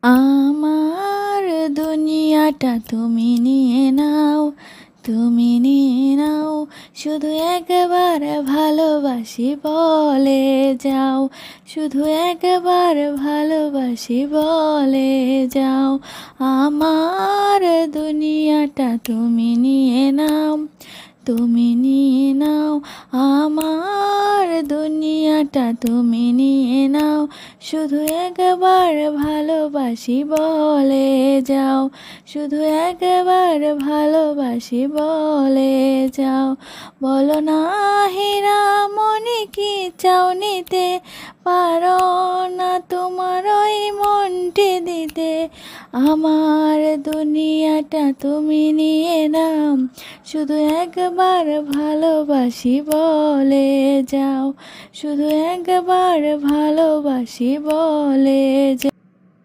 আমার দুনিয়াটা তুমি নিয়ে নাও, তুমি নিয়ে নাও, শুধু একবার ভালোবাসি বলে যাও, শুধু একবার ভালোবাসি বলে যাও। আমার দুনিয়াটা তুমি নিয়ে নাও, তুমি নিয়ে নাও, আমার দুনিয়াটা তুমি নিয়ে নাও, শুধু একবার ভালোবাসি বলে যাও, শুধু একবার ভালোবাসি বলে যাও। বলো না হীরামণি কি চাও নিতে, পারো না তোমার ওই মনটি দিতে। আমার দুনিয়াটা তুমি নিয়ে নাও, শুধু একবার ভালোবাসি বলে যাও, শুধু একবার ভালোবাসি বলে যাও।